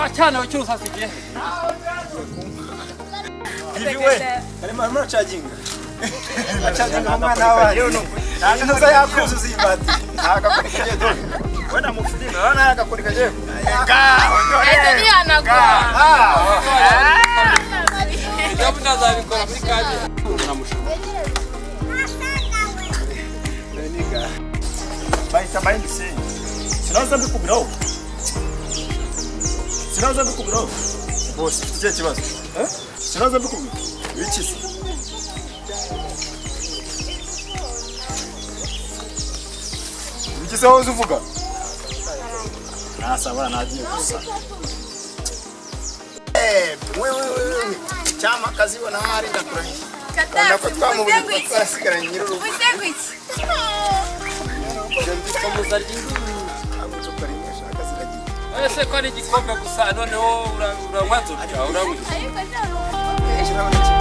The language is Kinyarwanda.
wachana ucyusasikiye. Hivi we, kale mama charginga. Charginga mwana wawe. Ntago yakuza uzibati. Akakonika je do. Wenda mufilima, wana akakonika je. Ndio anakuwa. Jabu nazabikora muri kaje. Namushobora. Neniga. Baita baindise. Sinaza mbikubiraho. Sinaza mbikubiraho. Boss, tuje kibazo. Sinaza mbikubira. Wikisi. Wikisi aho uvuga? Nasa bana nagiye gusa. Wewe. Chama kazi wana mari ndakuranye. Kata. Nako twamubona twasigaranye nyiruru. Usengwiki. Ese ko ari igikombe gusa noneho uranywazo uranywa. Ariko